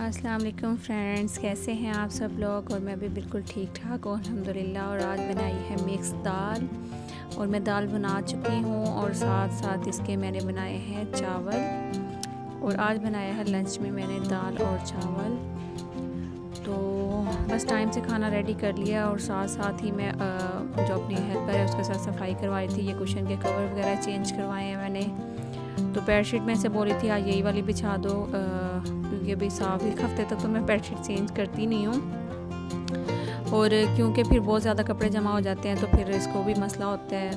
अस्सलाम वालेकुम फ्रेंड्स, कैसे हैं आप सब लोग। और मैं भी बिल्कुल ठीक ठाक हूँ अल्हम्दुलिल्लाह। और आज बनाई है मिक्स दाल, और मैं दाल बना चुकी हूँ और साथ साथ इसके मैंने बनाए हैं चावल। और आज बनाया है लंच में मैंने दाल और चावल। तो बस टाइम से खाना रेडी कर लिया और साथ साथ ही मैं जो अपनी हेल्पर है उसके साथ सफाई करवाई थी। ये कुशन के कवर वगैरह चेंज करवाए हैं मैंने। तो बेडशीट में से बोली थी आज यही वाली बिछा दो, क्योंकि अभी साफ एक हफ्ते तक तो मैं बेडशीट चेंज करती नहीं हूँ। और क्योंकि फिर बहुत ज़्यादा कपड़े जमा हो जाते हैं तो फिर इसको भी मसला होता है।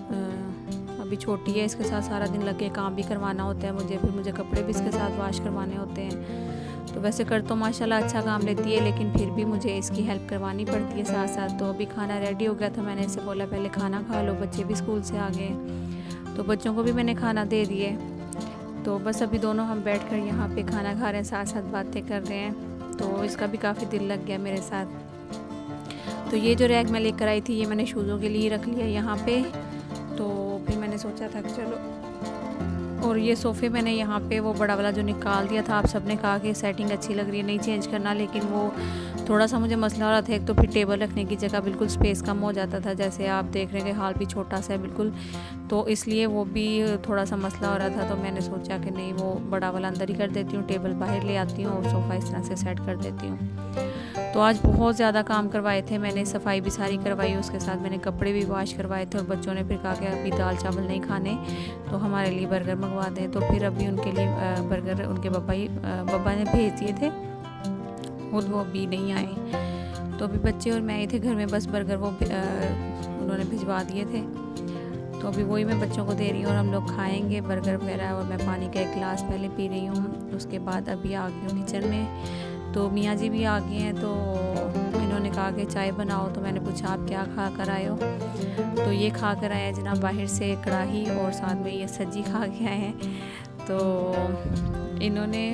अभी छोटी है, इसके साथ सारा दिन लग के काम भी करवाना होता है मुझे, फिर मुझे कपड़े भी इसके साथ वॉश करवाने होते हैं। तो वैसे कर तो माशाल्लाह अच्छा काम लेती है, लेकिन फिर भी मुझे इसकी हेल्प करवानी पड़ती है साथ साथ। तो अभी खाना रेडी हो गया था, मैंने इसे बोला पहले खाना खा लो, बच्चे भी स्कूल से आ गए तो बच्चों को भी मैंने खाना दे दिए। तो बस अभी दोनों हम बैठकर यहाँ पे खाना खा रहे हैं, साथ साथ बातें कर रहे हैं। तो इसका भी काफ़ी दिल लग गया मेरे साथ। तो ये जो रैक मैं लेकर आई थी ये मैंने शूज़ों के लिए रख लिया यहाँ पे। तो फिर मैंने सोचा था कि चलो, और ये सोफ़े मैंने यहाँ पे वो बड़ा वाला जो निकाल दिया था, आप सबने कहा कि सेटिंग अच्छी लग रही है नहीं चेंज करना, लेकिन वो थोड़ा सा मुझे मसला हो रहा था। एक तो फिर टेबल रखने की जगह बिल्कुल स्पेस कम हो जाता था, जैसे आप देख रहे हैं कि हाल भी छोटा सा है बिल्कुल, तो इसलिए वो भी थोड़ा सा मसला हो रहा था। तो मैंने सोचा कि नहीं, वो बड़ा वाला अंदर ही कर देती हूँ, टेबल बाहर ले आती हूँ और सोफ़ा इस तरह से सेट कर देती हूँ। तो आज बहुत ज़्यादा काम करवाए थे मैंने, सफाई भी सारी करवाई, उसके साथ मैंने कपड़े भी वॉश करवाए थे। और बच्चों ने फिर कहा कि अभी दाल चावल नहीं खाने तो हमारे लिए बर्गर मंगवा दें। तो फिर अभी उनके लिए बर्गर उनके पापा ने भेज दिए थे, खुद वो अभी नहीं आए। तो अभी बच्चे और मैं ही थे घर में, बस बर्गर वो उन्होंने भिजवा दिए थे। तो अभी वही मैं बच्चों को दे रही हूँ और हम लोग खाएंगे बर्गर वगैरह। और मैं पानी का एक गिलास पहले पी रही हूँ, उसके बाद अभी आ गई हूँ किचन में। तो मियाँ जी भी आ गए हैं, तो इन्होंने कहा कि चाय बनाओ। तो मैंने पूछा आप क्या खा कर आए हो। तो ये खा कर आए हैं जनाब बाहर से कढ़ाई, और साथ में ये सब्जी खा के आए हैं। तो इन्होंने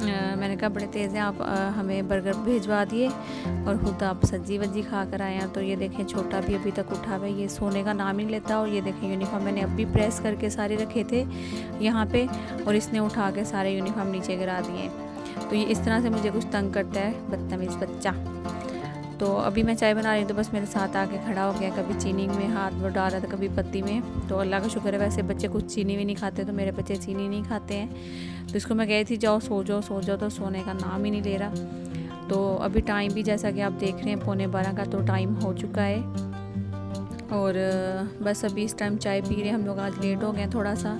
मैंने कहा बड़े तेज़ हैं आप, हमें बर्गर भेजवा दिए और ख़ुद आप सब्जी वज्जी खा कर आए हैं। तो ये देखें छोटा भी अभी तक उठा हुआ है, ये सोने का नाम ही नहीं लेता। और ये देखें यूनिफॉर्म मैंने अभी प्रेस करके सारे रखे थे यहाँ पे, और इसने उठा के सारे यूनिफॉर्म नीचे गिरा दिए। तो ये इस तरह से मुझे कुछ तंग करता है, बदतमीज़ बच्चा। तो अभी मैं चाय बना रही हूँ तो बस मेरे साथ आके खड़ा हो गया, कभी चीनी में हाथ वो डाल रहा था, कभी पत्ती में। तो अल्लाह का शुक्र है, वैसे बच्चे कुछ चीनी भी नहीं खाते, तो मेरे बच्चे चीनी नहीं खाते हैं। तो इसको मैं कही थी जाओ सो जाओ सो जाओ, तो सोने का नाम ही नहीं ले रहा। तो अभी टाइम भी जैसा कि आप देख रहे हैं 11:15 का तो टाइम हो चुका है। और बस अभी इस टाइम चाय पी रहे हैं हम लोग, आज लेट हो गए थोड़ा सा।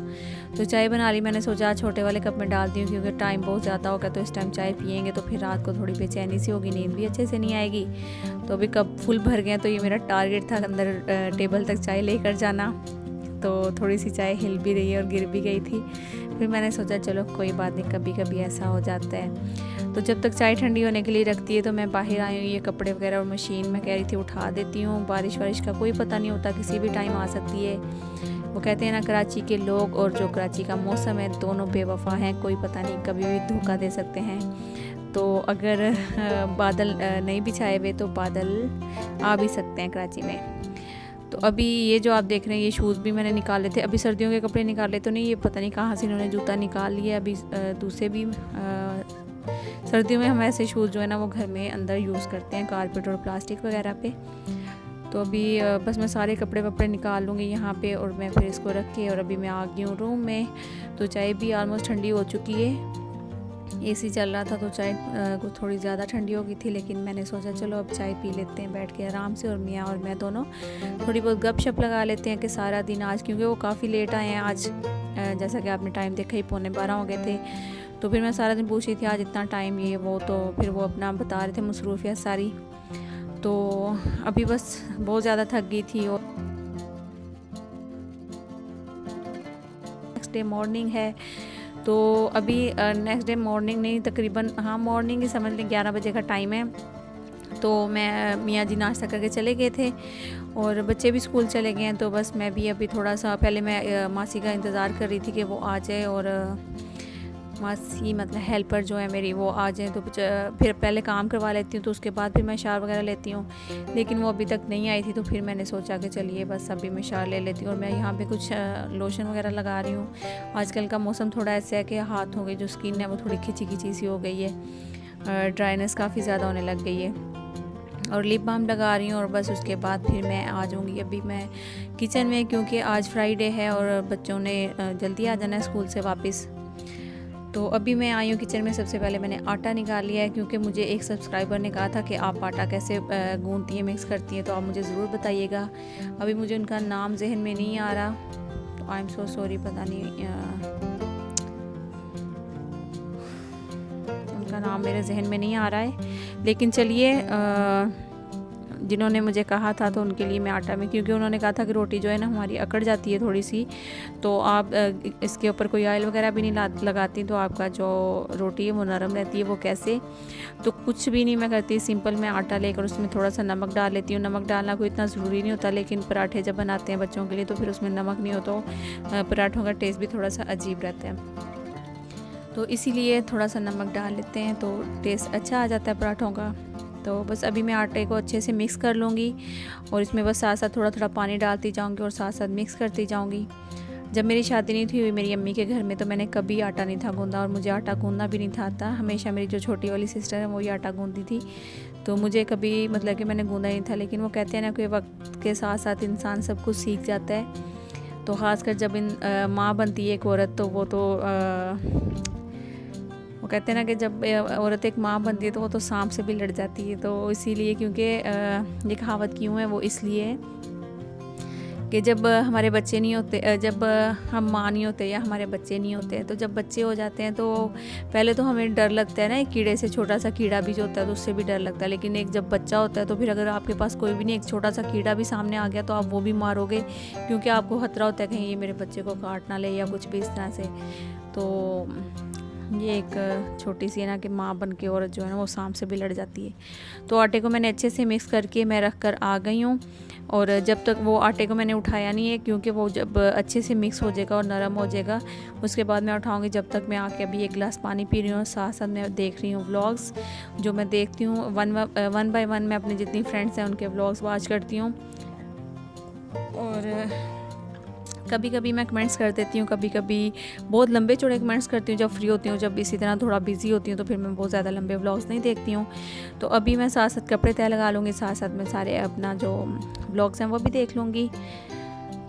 तो चाय बना ली, मैंने सोचा छोटे वाले कप में डाल दी, क्योंकि टाइम बहुत ज़्यादा हो गया। तो इस टाइम चाय पियेंगे तो फिर रात को थोड़ी बेचैनी सी होगी, नींद भी अच्छे से नहीं आएगी। तो अभी कप फुल भर गए, तो ये मेरा टारगेट था अंदर टेबल तक चाय लेकर जाना। तो थोड़ी सी चाय हिल भी रही है और गिर भी गई थी। फिर मैंने सोचा चलो कोई बात नहीं, कभी कभी ऐसा हो जाता है। तो जब तक चाय ठंडी होने के लिए रखती है तो मैं बाहर आई हूँ, ये कपड़े वगैरह और मशीन में कह रही थी उठा देती हूँ। बारिश वारिश का कोई पता नहीं होता, किसी भी टाइम आ सकती है। वो कहते हैं ना, कराची के लोग और जो कराची का मौसम है दोनों बेवफा हैं, कोई पता नहीं कभी भी धोखा दे सकते हैं। तो अगर बादल नहीं बिछाए हुए तो बादल आ भी सकते हैं कराची में। तो अभी ये जो आप देख रहे हैं ये शूज़ भी मैंने निकाले थे, अभी सर्दियों के कपड़े निकाले तो नहीं, ये पता नहीं कहाँ से इन्होंने जूता निकाल लिया। अभी दूसरे भी सर्दियों में हम ऐसे शूज़ जो है ना वो घर में अंदर यूज़ करते हैं, कारपेट और प्लास्टिक वगैरह पे। तो अभी बस मैं सारे कपड़े वपड़े निकाल लूँगी यहाँ पे, और मैं फिर इसको रख के, और अभी मैं आ गई हूँ रूम में। तो चाय भी ऑलमोस्ट ठंडी हो चुकी है, एसी चल रहा था तो चाय कुछ थोड़ी ज़्यादा ठंडी हो गई थी, लेकिन मैंने सोचा चलो अब चाय पी लेते हैं बैठ के आराम से। और मियाँ और मैं दोनों थोड़ी बहुत गपशप लगा लेते हैं कि सारा दिन आज, क्योंकि वो काफ़ी लेट आए हैं आज, जैसा कि आपने टाइम देखा ही 11:15 हो गए थे। तो फिर मैं सारा दिन पूछ रही थी आज इतना टाइम ये वो, तो फिर वो अपना बता रहे थे मसरूफियत सारी। तो अभी बस बहुत ज़्यादा थक गई थी। और नेक्स्ट डे मॉर्निंग है, तो अभी नेक्स्ट डे मॉर्निंग नहीं, तकरीबन हाँ मॉर्निंग ही समझ लें, 11 बजे का टाइम है। तो मैं मियाँ जी नाश्ता करके चले गए थे और बच्चे भी स्कूल चले गए हैं। तो बस मैं भी अभी थोड़ा सा पहले मैं मासी का इंतज़ार कर रही थी कि वो आ जाए, और मासी मतलब हेल्पर जो है मेरी वो आ जाए तो फिर पहले काम करवा लेती हूँ, तो उसके बाद फिर मैं शावर वगैरह लेती हूँ। लेकिन वो अभी तक नहीं आई थी, तो फिर मैंने सोचा कि चलिए बस अभी मैं शावर ले लेती हूँ। और मैं यहाँ पे कुछ लोशन वगैरह लगा रही हूँ। आजकल का मौसम थोड़ा ऐसा है कि हाथों की जो स्किन है वो थोड़ी खिंची खिंची सी हो गई है, ड्राइनेस काफ़ी ज़्यादा होने लग गई है। और लिप बाम लगा रही हूँ और बस उसके बाद फिर मैं आ जाऊँगी अभी मैं किचन में, क्योंकि आज फ्राइडे है और बच्चों ने जल्दी आ जाना है स्कूल से वापस। तो अभी मैं आई हूँ किचन में। सबसे पहले मैंने आटा निकाल लिया है, क्योंकि मुझे एक सब्सक्राइबर ने कहा था कि आप आटा कैसे गूंथती हैं, मिक्स करती हैं, तो आप मुझे ज़रूर बताइएगा। अभी मुझे उनका नाम जहन में नहीं आ रहा, तो आई एम सो सॉरी, पता नहीं उनका नाम मेरे जहन में नहीं आ रहा है। लेकिन चलिए, जिन्होंने मुझे कहा था तो उनके लिए मैं आटा में, क्योंकि उन्होंने कहा था कि रोटी जो है ना हमारी अकड़ जाती है थोड़ी सी, तो आप इसके ऊपर कोई ऑयल वगैरह भी नहीं लगाती, तो आपका जो रोटी है वो नरम रहती है। वो कैसे? तो कुछ भी नहीं मैं करती, सिंपल मैं आटा लेकर उसमें थोड़ा सा नमक डाल लेती हूँ। नमक डालना कोई इतना ज़रूरी नहीं होता, लेकिन पराठे जब बनाते हैं बच्चों के लिए तो फिर उसमें नमक नहीं हो तो पराठों का टेस्ट भी थोड़ा सा अजीब रहता है। तो इसीलिए थोड़ा सा नमक डाल लेते हैं तो टेस्ट अच्छा आ जाता है पराठों का। तो बस अभी मैं आटे को अच्छे से मिक्स कर लूँगी और इसमें बस साथ साथ थोड़ा थोड़ा पानी डालती जाऊँगी और साथ साथ मिक्स करती जाऊँगी। जब मेरी शादी नहीं थी हुई मेरी अम्मी के घर में, तो मैंने कभी आटा नहीं था गूंदा और मुझे आटा गूंदना भी नहीं था आता। हमेशा मेरी जो छोटी वाली सिस्टर है वही आटा गूंदती थी, तो मुझे कभी मतलब कि मैंने गूंदा नहीं था। लेकिन वो कहते हैं ना कि वक्त के साथ साथ इंसान सब कुछ सीख जाता है। तो ख़ासकर जब माँ बनती है एक औरत, तो वो तो वो कहते हैं ना कि जब औरत एक माँ बनती है तो वो तो सांप से भी लड़ जाती है। तो इसीलिए, क्योंकि ये कहावत क्यों है, वो इसलिए कि जब हमारे बच्चे नहीं होते, जब हम माँ नहीं होते या हमारे बच्चे नहीं होते, तो जब बच्चे हो जाते हैं तो पहले तो हमें डर लगता है ना, एक कीड़े से, छोटा सा कीड़ा भी जो होता है तो उससे भी डर लगता है। लेकिन एक जब बच्चा होता है तो फिर अगर आपके पास कोई भी नहीं, एक छोटा सा कीड़ा भी सामने आ गया तो आप वो भी मारोगे, क्योंकि आपको खतरा होता है कहीं ये मेरे बच्चे को काट ना ले या कुछ भी इस तरह से। तो ये एक छोटी सी है ना कि माँ बन के औरत जो है ना वो सांप से भी लड़ जाती है। तो आटे को मैंने अच्छे से मिक्स करके मैं रख कर आ गई हूँ। और जब तक वो आटे को मैंने उठाया नहीं है, क्योंकि वो जब अच्छे से मिक्स हो जाएगा और नरम हो जाएगा उसके बाद मैं उठाऊँगी। जब तक मैं आके अभी एक गिलास पानी पी रही हूँ, साथ साथ मैं देख रही हूँ व्लॉग्स जो मैं देखती हूँ। वन बाय वन मैं अपनी जितनी फ्रेंड्स हैं उनके व्लॉग्स वॉच करती हूँ। और कभी कभी मैं कमेंट्स कर देती हूँ, कभी कभी बहुत लंबे चौड़े कमेंट्स करती हूँ जब फ्री होती हूँ। जब इसी तरह थोड़ा बिजी होती हूँ तो फिर मैं बहुत ज़्यादा लंबे व्लॉग्स नहीं देखती हूँ। तो अभी मैं साथ साथ कपड़े तय लगा लूँगी, साथ साथ मैं सारे अपना जो व्लॉग्स हैं वो भी देख लूँगी।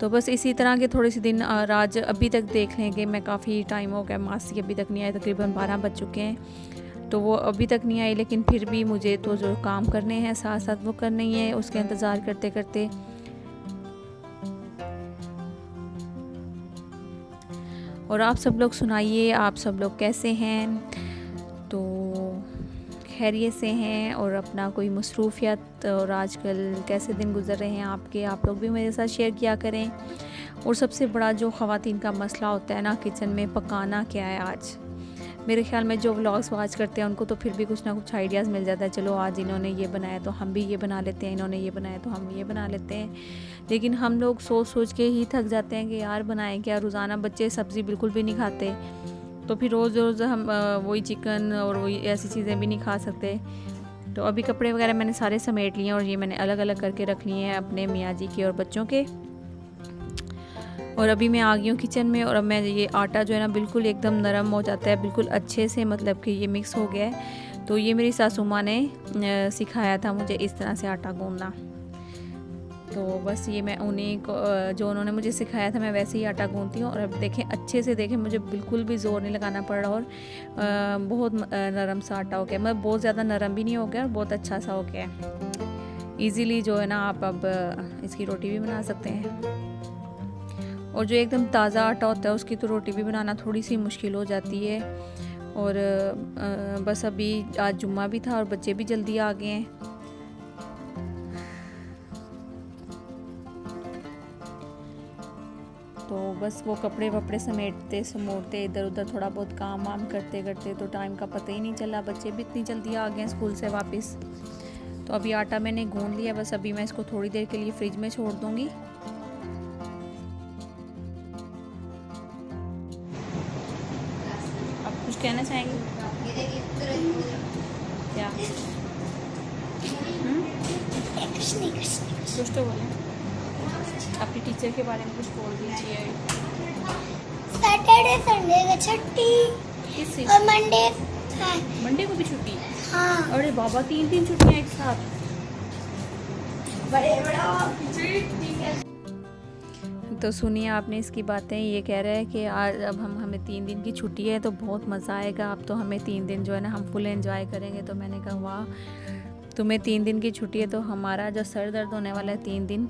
तो बस इसी तरह के थोड़े से दिन आज अभी तक देख लेंगे। मैं काफ़ी टाइम हो गया, मासी अभी तक नहीं आई, तकरीबन 12 बज चुके हैं, तो वो अभी तक नहीं आई। लेकिन फिर भी मुझे तो जो काम करने हैं साथ साथ वो करने ही है, उसके इंतज़ार करते करते। और आप सब लोग सुनाइए, आप सब लोग कैसे हैं? तो खैरियत से हैं और अपना कोई मसरूफ़ियत और आजकल कैसे दिन गुजर रहे हैं आपके, आप लोग भी मेरे साथ शेयर किया करें। और सबसे बड़ा जो ख़वातीन का मसला होता है ना किचन में, पकाना क्या है आज। मेरे ख्याल में जो व्लॉग्स वॉच करते हैं उनको तो फिर भी कुछ ना कुछ आइडियाज़ मिल जाता है, चलो आज इन्होंने ये बनाया तो हम भी ये बना लेते हैं, इन्होंने ये बनाया तो हम ये बना लेते हैं। लेकिन हम लोग सोच सोच के ही थक जाते हैं कि यार बनाएं क्या। रोज़ाना बच्चे सब्ज़ी बिल्कुल भी नहीं खाते, तो फिर रोज़ रोज़ हम वही चिकन और वही ऐसी चीज़ें भी नहीं खा सकते। तो अभी कपड़े वगैरह मैंने सारे समेट लिए और ये मैंने अलग अलग करके रख लिए हैं अपने मियाँ जी के और बच्चों के। और अभी मैं आ गई हूँ किचन में और अब मैं ये आटा जो है ना बिल्कुल एकदम नरम हो जाता है, बिल्कुल अच्छे से, मतलब कि ये मिक्स हो गया है। तो ये मेरी सासू माँ ने सिखाया था मुझे इस तरह से आटा गूंदना। तो बस ये मैं उन्हीं को जो उन्होंने मुझे सिखाया था मैं वैसे ही आटा गूंदती हूँ। और अब देखें अच्छे से, देखें मुझे बिल्कुल भी ज़ोर नहीं लगाना पड़ रहा और बहुत नरम सा आटा हो गया, मतलब बहुत ज़्यादा नरम भी नहीं हो गया और बहुत अच्छा सा हो गया है। ईज़िली जो है ना आप अब इसकी रोटी भी बना सकते हैं। और जो एकदम ताज़ा आटा होता है उसकी तो रोटी भी बनाना थोड़ी सी मुश्किल हो जाती है। और बस अभी आज जुम्मा भी था और बच्चे भी जल्दी आ गए हैं। तो बस वो कपड़े वपड़े समेटते समोड़ते इधर उधर थोड़ा बहुत काम वाम करते करते तो टाइम का पता ही नहीं चला। बच्चे भी इतनी जल्दी आ गए स्कूल से वापस। तो अभी आटा मैंने गूंद लिया, बस अभी मैं इसको थोड़ी देर के लिए फ्रिज में छोड़ दूँगी। कहना चाहेंगे क्या? कुछ तो बोले, अपनी टीचर के बारे में कुछ बोल दीजिए। सैटरडे संडे का छुट्टी और मंडे को भी छुट्टी। हाँ। अरे बाबा, 3 छुट्टियां एक साथ। तो सुनिए आपने इसकी बातें, ये कह रहा है कि आज अब हमें 3 दिन की छुट्टी है तो बहुत मज़ा आएगा, अब तो हमें 3 दिन जो है ना हम फुल एंजॉय करेंगे। तो मैंने कहा वाह, तुम्हें 3 दिन की छुट्टी है, तो हमारा जो सर दर्द होने वाला है 3 दिन।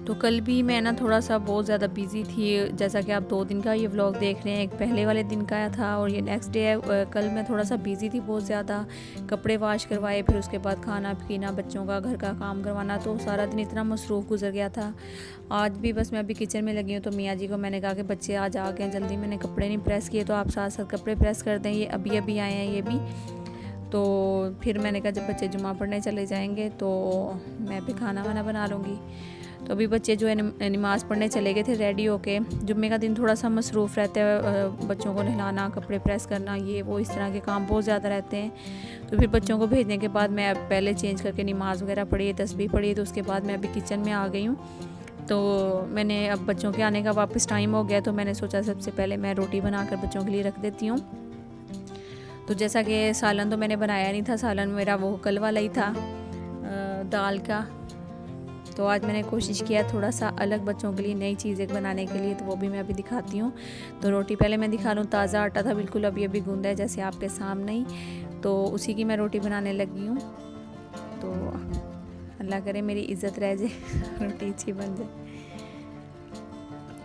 तो कल भी मैं ना थोड़ा सा बहुत ज़्यादा बिज़ी थी, जैसा कि आप 2 दिन का ये व्लॉग देख रहे हैं, एक पहले वाले दिन का था और ये नेक्स्ट डे है। कल मैं थोड़ा सा बिज़ी थी बहुत ज़्यादा, कपड़े वॉश करवाए, फिर उसके बाद खाना पीना, बच्चों का घर का काम करवाना, तो सारा दिन इतना मसरूफ़ गुजर गया था। आज भी बस मैं अभी किचन में लगी हूँ, तो मियाँ जी को मैंने कहा कि बच्चे आज आ गए जल्दी, मैंने कपड़े नहीं प्रेस किए, तो आप साथ साथ कपड़े प्रेस कर दें, ये अभी आए हैं ये भी। तो फिर मैंने कहा जब बच्चे जुम्मा पढ़ने चले जाएंगे तो मैं भी खाना वाना बना लूँगी। तो अभी बच्चे जो है नमाज़ पढ़ने चले गए थे रेडी होके। जुम्मे का दिन थोड़ा सा मसरूफ़ रहता है, बच्चों को नहलाना, कपड़े प्रेस करना, ये वो इस तरह के काम बहुत ज़्यादा रहते हैं। तो फिर बच्चों को भेजने के बाद मैं पहले चेंज करके नमाज़ वगैरह पढ़ी, तस्बीह पढ़ी, तो उसके बाद मैं अभी किचन में आ गई हूँ। तो मैंने अब बच्चों के आने का वापस टाइम हो गया, तो मैंने सोचा सबसे पहले मैं रोटी बनाकर बच्चों के लिए रख देती हूँ। तो जैसा कि सालन तो मैंने बनाया नहीं था, सालन मेरा वो कल वाला ही था दाल का। तो आज मैंने कोशिश किया थोड़ा सा अलग बच्चों के लिए नई चीज़ें बनाने के लिए, तो वो भी मैं अभी दिखाती हूँ। तो रोटी पहले मैं दिखा लूँ, ताज़ा आटा था बिल्कुल, अभी गूंदा है जैसे आपके सामने ही, तो उसी की मैं रोटी बनाने लगी हूँ। तो अल्लाह करे मेरी इज़्ज़त रह जाए, रोटी अच्छी बन जाए।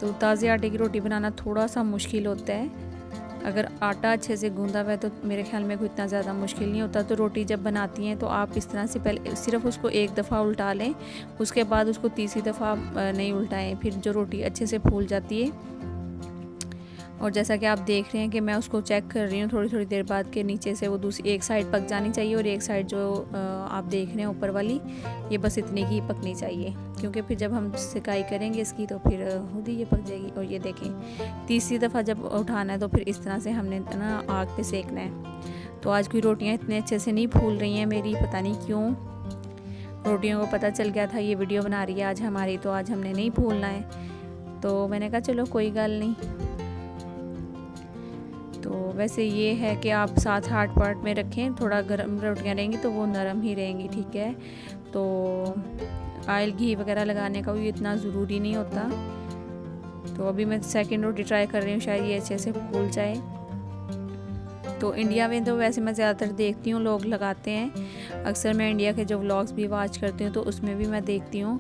तो ताज़े आटे की रोटी बनाना थोड़ा सा मुश्किल होता है, अगर आटा अच्छे से गूंदा हुआ है तो मेरे ख्याल में कोई इतना ज़्यादा मुश्किल नहीं होता। तो रोटी जब बनाती हैं तो आप इस तरह से पहले सिर्फ उसको एक दफ़ा उल्टा लें, उसके बाद उसको तीसरी दफ़ा नहीं उल्टाएं, फिर जो रोटी अच्छे से फूल जाती है। और जैसा कि आप देख रहे हैं कि मैं उसको चेक कर रही हूँ थोड़ी देर बाद के नीचे से वो दूसरी एक साइड पक जानी चाहिए, और एक साइड जो आप देख रहे हैं ऊपर वाली, ये बस इतनी ही पकनी चाहिए, क्योंकि फिर जब हम सिकाई करेंगे इसकी तो फिर खुद ही ये पक जाएगी। और ये देखें, तीसरी दफ़ा जब उठाना है तो फिर इस तरह से हमने ना आग पे सेकना है। तो आज की रोटियाँ इतने अच्छे से नहीं फूल रही हैं मेरी, पता नहीं क्यों। रोटियों को पता चल गया था ये वीडियो बना रही है आज हमारी, तो आज हमने नहीं फूलना है। तो मैंने कहा चलो कोई गल नहीं। तो वैसे ये है कि आप 7-8 पार्ट में रखें, थोड़ा गर्म रोटियां रहेंगी तो वो नरम ही रहेंगी, ठीक है। तो ऑयल घी वगैरह लगाने का भी इतना ज़रूरी नहीं होता। तो अभी मैं सेकंड रोटी ट्राई कर रही हूँ, शायद ये अच्छे से फूल जाए। तो इंडिया में तो वैसे मैं ज़्यादातर देखती हूँ लोग लगाते हैं, अक्सर मैं इंडिया के जो व्लॉग्स भी वॉच करती हूँ तो उसमें भी मैं देखती हूँ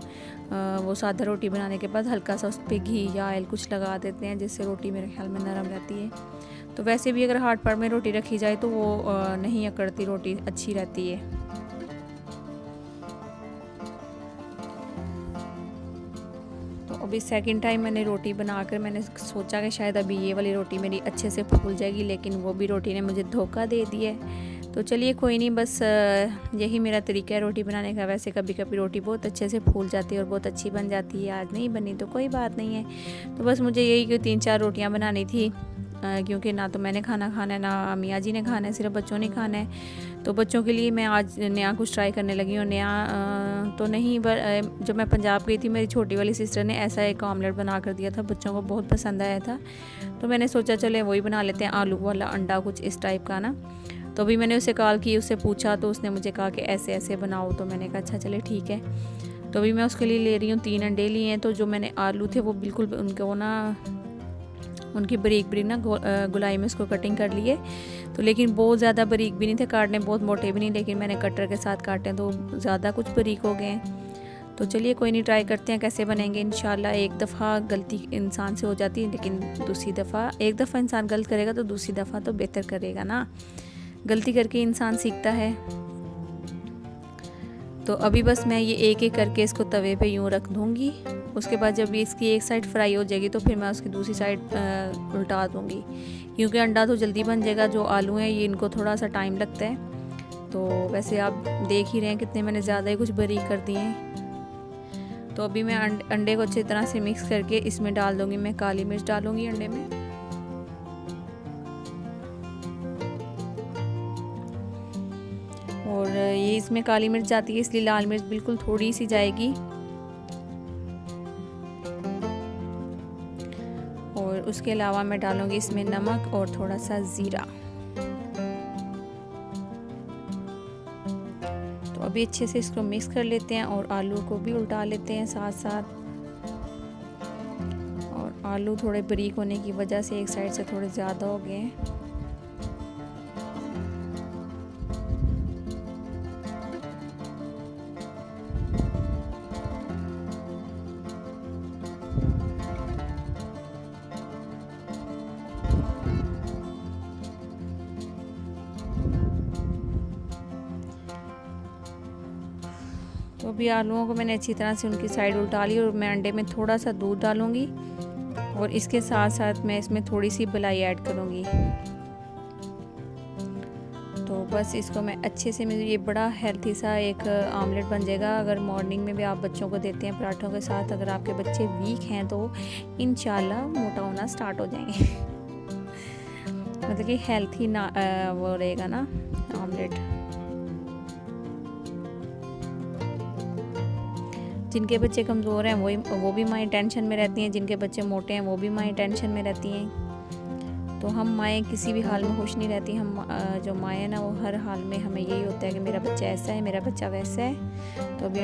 वो सादा रोटी बनाने के बाद हल्का सा उस पर घी या ऑयल कुछ लगा देते हैं, जिससे रोटी मेरे ख्याल में नरम रहती है। तो वैसे भी अगर हार्ड पार्ट में रोटी रखी जाए तो वो नहीं अकड़ती, रोटी अच्छी रहती है। तो अभी सेकंड टाइम मैंने रोटी बनाकर मैंने सोचा कि शायद अभी ये वाली रोटी मेरी अच्छे से फूल जाएगी, लेकिन वो भी रोटी ने मुझे धोखा दे दिया है। तो चलिए कोई नहीं, बस यही मेरा तरीका है रोटी बनाने का। वैसे कभी कभी रोटी बहुत अच्छे से फूल जाती है और बहुत अच्छी बन जाती है, आज नहीं बनी तो कोई बात नहीं है। तो बस मुझे यही कि 3-4 रोटियां बनानी थी, क्योंकि ना तो मैंने खाना खाना है ना मियाँ जी ने खाना है, सिर्फ बच्चों ने खाना है। तो बच्चों के लिए मैं आज नया कुछ ट्राई करने लगी हूँ। नया तो नहीं, जब मैं पंजाब गई थी मेरी छोटी वाली सिस्टर ने ऐसा एक ऑमलेट बना कर दिया था, बच्चों को बहुत पसंद आया था। तो मैंने सोचा चले वही बना लेते हैं, आलू वाला अंडा कुछ इस टाइप का ना। तो अभी मैंने उसे कॉल की, उससे पूछा तो उसने मुझे कहा कि ऐसे ऐसे बनाओ। तो मैंने कहा अच्छा चले ठीक है। तो अभी मैं उसके लिए ले रही हूँ 3 अंडे लिए हैं। तो जो मैंने आलू थे वो बिल्कुल उनको ना उनकी बारीक ना गुलाई में उसको कटिंग कर लिए। तो लेकिन बहुत ज़्यादा बारीक भी नहीं थे काटने, बहुत मोटे भी नहीं, लेकिन मैंने कटर के साथ काटे तो ज़्यादा कुछ बारीक हो गए हैं। तो चलिए कोई नहीं, ट्राई करते हैं कैसे बनेंगे इंशाल्लाह। एक दफ़ा गलती इंसान से हो जाती है, लेकिन दूसरी दफ़ा, एक दफ़ा इंसान गलत करेगा तो दूसरी दफ़ा तो बेहतर करेगा ना, गलती करके इंसान सीखता है। तो अभी बस मैं ये एक एक करके इसको तवे पे यूँ रख दूँगी। उसके बाद जब इसकी एक साइड फ्राई हो जाएगी तो फिर मैं उसकी दूसरी साइड उल्टा दूँगी, क्योंकि अंडा तो जल्दी बन जाएगा, जो आलू हैं ये इनको थोड़ा सा टाइम लगता है। तो वैसे आप देख ही रहे हैं कितने मैंने ज़्यादा ही कुछ बारीक कर दिए हैं। तो अभी मैं अंडे को अच्छी तरह से मिक्स करके इसमें डाल दूँगी, मैं काली मिर्च डालूँगी अंडे में। और ये इसमें काली मिर्च जाती है, इसलिए लाल मिर्च बिल्कुल थोड़ी सी जाएगी। और उसके अलावा मैं डालूँगी इसमें नमक और थोड़ा सा ज़ीरा। तो अभी अच्छे से इसको मिक्स कर लेते हैं और आलू को भी उल्टा लेते हैं साथ साथ। और आलू थोड़े बारीक होने की वजह से एक साइड से थोड़े ज़्यादा हो गए हैं। तो अभी आलूओं को मैंने अच्छी तरह से उनकी साइड उल्टा ली और मैं अंडे में थोड़ा सा दूध डालूंगी और इसके साथ साथ मैं इसमें थोड़ी सी मलाई ऐड करूंगी। तो बस इसको मैं अच्छे से, मेरे ये बड़ा हेल्थी सा एक आमलेट बन जाएगा। अगर मॉर्निंग में भी आप बच्चों को देते हैं पराठों के साथ, अगर आपके बच्चे वीक हैं तो इंशाल्लाह मोटा होना स्टार्ट हो जाएंगे। मतलब कि हेल्थी ना वो रहेगा ना आमलेट। जिनके बच्चे कमज़ोर हैं वो भी माएँ टेंशन में रहती हैं, जिनके बच्चे मोटे हैं वो भी माएँ टेंशन में रहती हैं। तो हम माएँ किसी भी हाल में खुश नहीं रहती। हम जो माएँ हैं ना, वो हर हाल में हमें यही होता है कि मेरा बच्चा ऐसा है, मेरा बच्चा वैसा है। तो अभी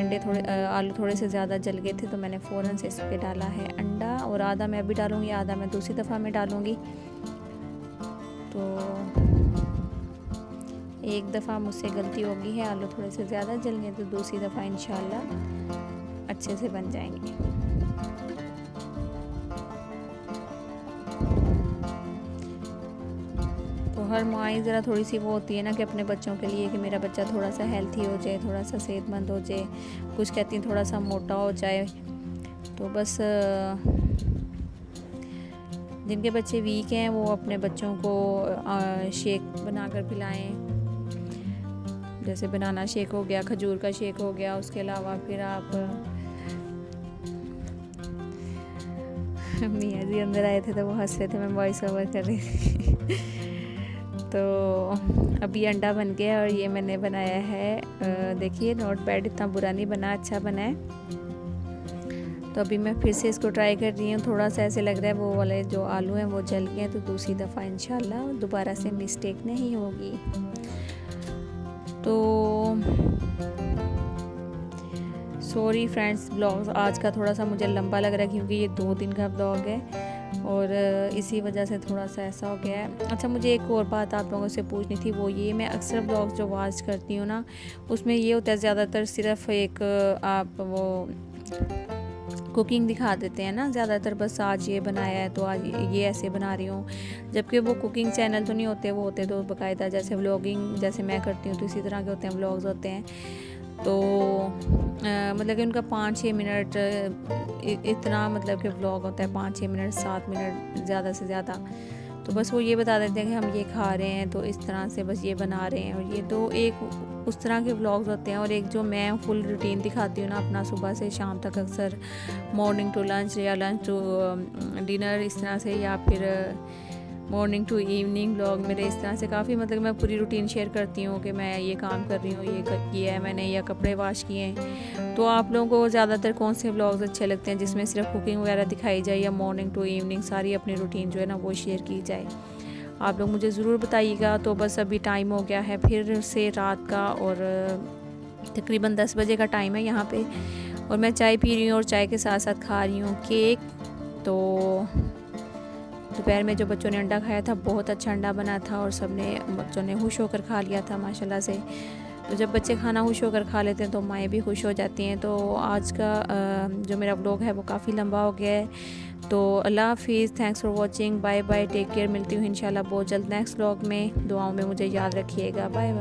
आलू थोड़े से ज़्यादा जल गए थे तो मैंने फ़ौरन से इस पर डाला है अंडा, और आधा मैं अभी डालूँगी, आधा मैं दूसरी दफ़ा में डालूँगी। तो एक दफ़ा मुझसे गलती हो गई है, आलू थोड़े से ज़्यादा जल गए, तो दूसरी दफ़ा इंशाल्लाह अच्छे से बन जाएंगे। तो हर माँ ज़रा थोड़ी सी वो होती है ना कि अपने बच्चों के लिए कि मेरा बच्चा थोड़ा सा हेल्थी हो जाए, थोड़ा सा सेहतमंद हो जाए, कुछ कहती हैं थोड़ा सा मोटा हो जाए। तो बस जिनके बच्चे वीक हैं वो अपने बच्चों को शेक बनाकर पिलाएं, जैसे बनाना शेक हो गया, खजूर का शेक हो गया। उसके अलावा फिर आप मियाँ जी अंदर आए थे तो वो हंस रहे थे, मैं वॉइस ओवर कर रही थी। तो अभी अंडा बन गया और ये मैंने बनाया है, देखिए नॉट बैड, इतना बुरा नहीं बना, अच्छा बना है। तो अभी मैं फिर से इसको ट्राई कर रही हूँ। थोड़ा सा ऐसे लग रहा है वो वाले जो आलू हैं वो जल गए, तो दूसरी दफ़ा इंशाल्लाह दोबारा से मिस्टेक नहीं होगी। तो सॉरी फ्रेंड्स, ब्लॉग आज का थोड़ा सा मुझे लंबा लग रहा है क्योंकि ये 2 दिन का ब्लॉग है और इसी वजह से थोड़ा सा ऐसा हो गया है। अच्छा, मुझे एक और बात आप लोगों से पूछनी थी, वो ये, मैं अक्सर ब्लॉग जो वॉच करती हूँ ना, उसमें ये होता है ज़्यादातर सिर्फ एक आप वो कुकिंग दिखा देते हैं ना ज़्यादातर, बस आज ये बनाया है तो आज ये ऐसे बना रही हूँ, जबकि वो कुकिंग चैनल तो नहीं होते, वो होते तो बाकायदा जैसे व्लॉगिंग जैसे मैं करती हूँ तो इसी तरह के होते हैं, व्लॉग्स होते हैं। तो मतलब कि उनका 5-6 मिनट इतना मतलब कि व्लॉग होता है, 5-6 मिनट 7 मिनट ज़्यादा से ज़्यादा। तो बस वो ये बता देते हैं कि हम ये खा रहे हैं तो इस तरह से बस ये बना रहे हैं, और ये तो एक उस तरह के व्लॉग्स होते हैं। और एक जो मैं फुल रूटीन दिखाती हूँ ना अपना, सुबह से शाम तक, अक्सर मॉर्निंग टू लंच या लंच टू डिनर इस तरह से, या फिर मॉर्निंग टू इवनिंग व्लॉग मेरे इस तरह से काफ़ी, मतलब मैं पूरी रूटीन शेयर करती हूँ कि मैं ये काम कर रही हूँ, ये किया है मैंने, या कपड़े वॉश किए हैं। तो आप लोगों को ज़्यादातर कौन से व्लॉग्स अच्छे लगते हैं जिसमें सिर्फ कुकिंग वगैरह दिखाई जाए, या मॉर्निंग टू इवनिंग सारी अपनी रूटीन जो है ना वो शेयर की जाए? आप लोग मुझे ज़रूर बताइएगा। तो बस अभी टाइम हो गया है फिर से रात का, और तकरीबन 10 बजे का टाइम है यहाँ पे, और मैं चाय पी रही हूँ और चाय के साथ साथ खा रही हूँ केक। तो दोपहर में जो बच्चों ने अंडा खाया था बहुत अच्छा अंडा बना था, और बच्चों ने खुश होकर खा लिया था माशाल्लाह से। तो जब बच्चे खाना खुश होकर खा लेते हैं तो माएँ भी खुश हो जाती हैं। तो आज का जो मेरा व्लॉग है वो काफ़ी लंबा हो गया है। तो अल्लाह हाफिज़, thanks for watching, bye bye, take care. मिलती हूँ इंशाल्लाह बहुत जल्द नेक्स्ट व्लॉग में। दुआओं में मुझे याद रखिएगा। Bye bye.